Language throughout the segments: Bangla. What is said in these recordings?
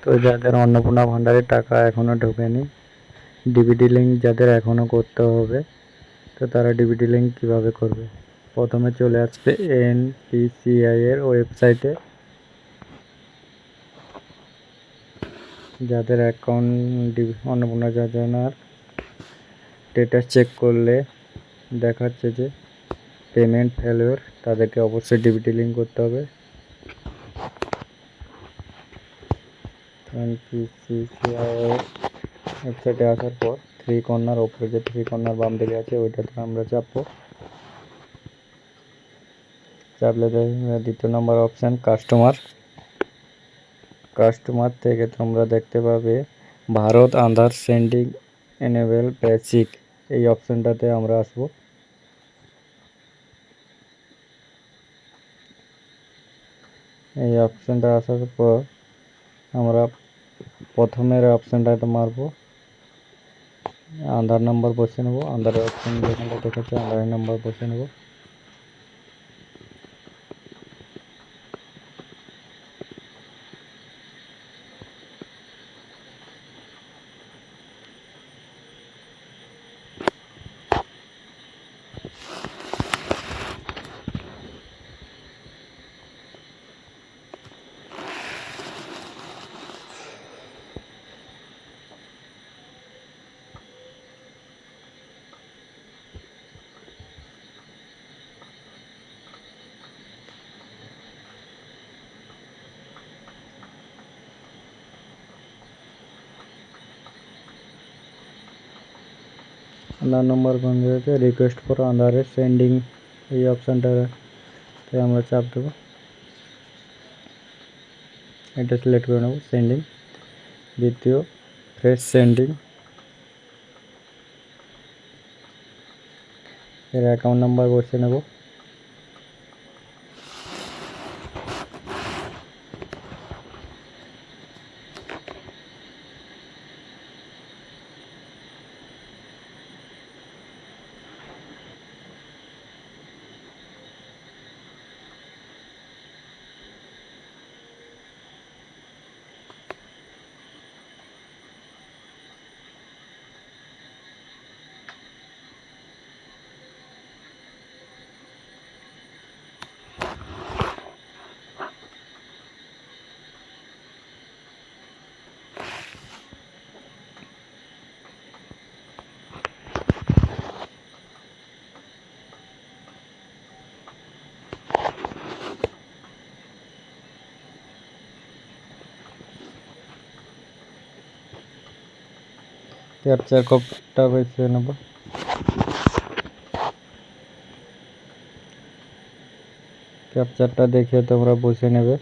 তো যাদের অন্নপূর্ণা ভান্ডারের টাকা এখনও ঢোকেনি, ডিবিটি লিঙ্ক যাদের এখনও করতে হবে, তো তারা ডিবিটি লিঙ্ক কীভাবে করবে? প্রথমে চলে আসবে এনপিসিআই এর ওয়েবসাইটে। যাদের অ্যাকাউন্ট অন্নপূর্ণা যোজনার স্ট্যাটাস চেক করলে দেখাচ্ছে যে পেমেন্ট ফেলিওর, তাদেরকে অবশ্যই ডিবিটি লিঙ্ক করতে হবে। এনপিসিআই ওয়েবসাইটে আসার পর থ্রি কর্নার ওপরে যে থ্রি কর্নার বাম দিকে আছে ওইটাতে আমরা চাপবো। চাপলে দ্বিতীয় নম্বর অপশান কাস্টমার থেকে তোমরা দেখতে পাবে ভারত আধার সেন্ডিং এনেবল বেসিক, এই অপশানটাতে আমরা আসবো। এই অপশানটা আসার পর আমরা প্রথমের অপশানটাতে মারবো, আধার নাম্বার বসে নেবো। আধারের অপশান যেখানে দেখাচ্ছে আধার নাম্বার বসে নেবো। আধার নম্বর বন্ধ হয়েছে, রিকোয়েস্ট ফর আধারের সেন্ডিং, এই অপশানটাতে আমরা চাপ দেবো। এটা সিলেক্ট করে নেবো সেন্ডিং। দ্বিতীয় ফ্রেশ সেন্ডিং, এর অ্যাকাউন্ট নাম্বার বসে নেব। ক্যাপচার কোডটা বসিয়ে নেব। ক্যাপচারটা দেখে তোমরা বসে নেবে।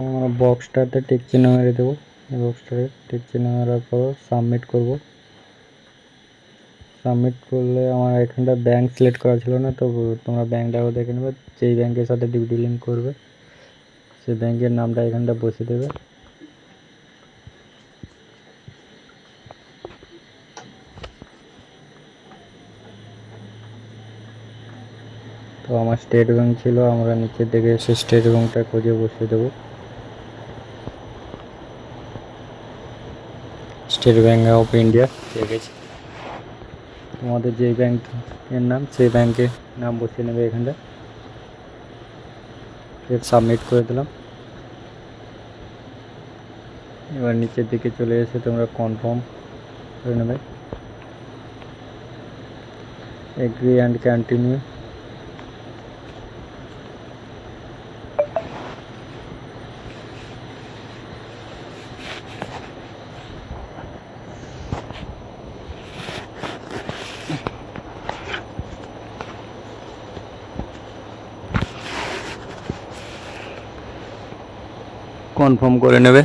আমরা বক্সটাতে টিক চিহ্ন মেরে দেবো। বক্সটাতে টিক চিহ্ন মারার পর সাবমিট করব। সাবমিট করলে আমার এখানটা ব্যাংক সিলেক্ট করা ছিল না, তো তোমরা ব্যাংকটাও দেখে নেবে। যেই ব্যাংকের সাথে ডিবিটি লিঙ্ক করবে সেই ব্যাংকের নামটা এখানটা বসিয়ে দেবে। তো আমার স্টেট ব্যাংক ছিল, আমরা নিচের দিকে এসে স্টেট ব্যাংকটা খুঁজে বসিয়ে দেবো। স্টেট ব্যাংক অফ ইন্ডিয়া দেখেছি। তোমাদের যেই ব্যাংকের নাম সেই ব্যাংকের নাম বসিয়ে নেবে এখানটা। সাবমিট করে দিলাম। এবার নিচের দিকে চলে এসে তোমরা কনফার্ম করে নেবে। Agri and continue. কনফার্ম করে নেবে।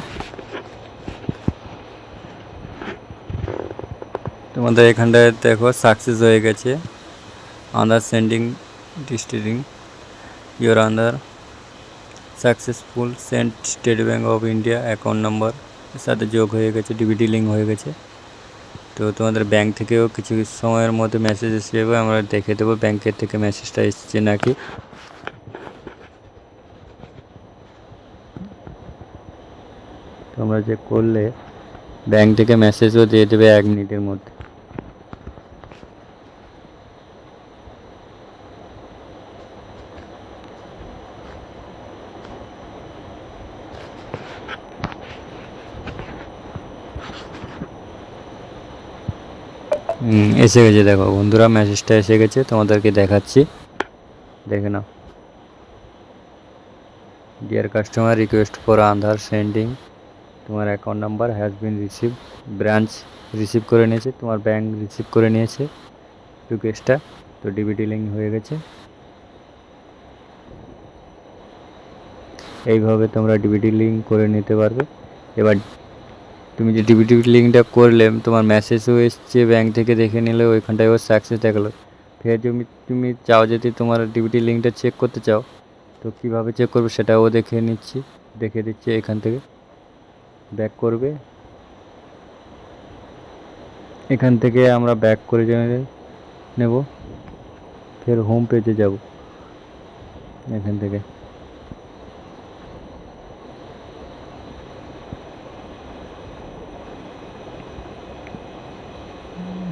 তোমাদের এখানটায় দেখো সাকসেস হয়ে গেছে। আধার সেন্ডিং ডিস্ট্রিক্টিং your Aadhaar successful sent State Bank of India account number সাথে যোগ হয়ে গেছে, ডিবিটি লিঙ্ক হয়ে গেছে। তো তোমাদের ব্যাংক থেকেও কিছু সময়ের মধ্যে মেসেজ এসে যাবে, আমরা দেখে দেবো ব্যাংকের থেকে মেসেজটা এসছে নাকি। তোমরা যে করলে ব্যাংক থেকে মেসেজও দিয়ে দেবে 1 মিনিটের মধ্যে। এসে গেছে, দেখো বন্ধুরা মেসেজটা এসে গেছে, তোমাদেরকে দেখাচ্ছি, দেখে নাও। Dear customer, request for Aadhaar seeding, তোমার account number has been receive. Branch receive করে নিয়েছে, তোমার ব্যাংক রিসিভ করে নিয়েছে রিকোয়েস্টটা। তো ডিবিটি লিঙ্ক হয়ে গেছে। এইভাবে তোমরা ডিবিটি লিঙ্ক করে নিতে পারবে। এবার তুমি যে ডিবিটি লিঙ্কটা করলে তোমার মেসেজও এসছে ব্যাংক থেকে, দেখে নিলে ওইখানটায় ও সাকসেস দেখালো। ফের তুমি চাও যদি তোমার ডিবিটি লিঙ্কটা চেক করতে চাও, তো কীভাবে চেক করবে সেটাও দেখে দিচ্ছি। এখান থেকে ব্যাক করবে, এখান থেকে আমরা ব্যাক করে নেব, ফের হোম পেজে যাব। এখান থেকে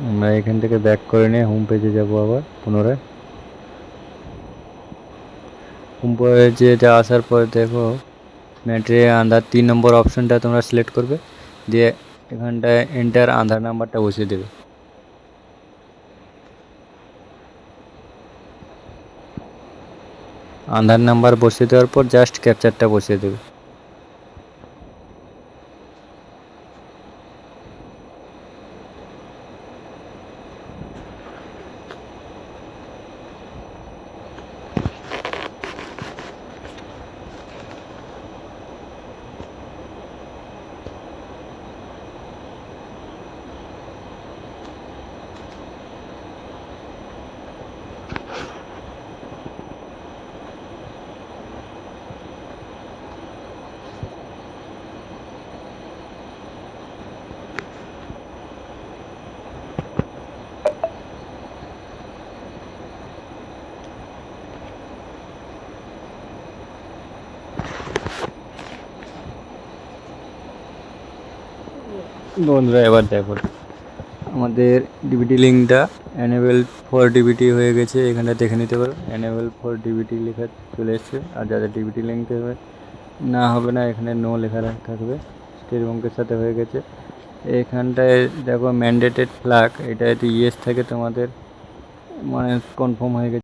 আমরা এখান থেকে ব্যাক করে নিয়ে হোম পেজে যাব। আবার পুনরায় হোম পেজে আসার পর দেখো ম্যাট্রে আধার 3 নম্বর অপশানটা তোমরা সিলেক্ট করবে, দিয়ে এখানটায় এন্টার আধার নাম্বারটা বসিয়ে দেবে। আধার নাম্বার বসিয়ে দেওয়ার পর জাস্ট ক্যাপচারটা বসিয়ে দেবে। বন্ধুরা এবার দেখো আমাদের ডিবিটি লিঙ্কটা এনেবল ফর ডিবিটি হয়ে গেছে, এখানটা দেখে নিতে পারো। এনেবল ফর ডিবিটি লেখা চলে এসছে। আর যাদের ডিবিটি লিঙ্ক না হবে না, এখানে নো লেখা থাকবে। স্টেট ব্যাঙ্কের সাথে হয়ে গেছে। এখানটায় দেখো ম্যান্ডেটেড ফ্ল্যাগ, এটা যদি ইয়েস থাকে তোমাদের মানে কনফার্ম হয়ে গেছে।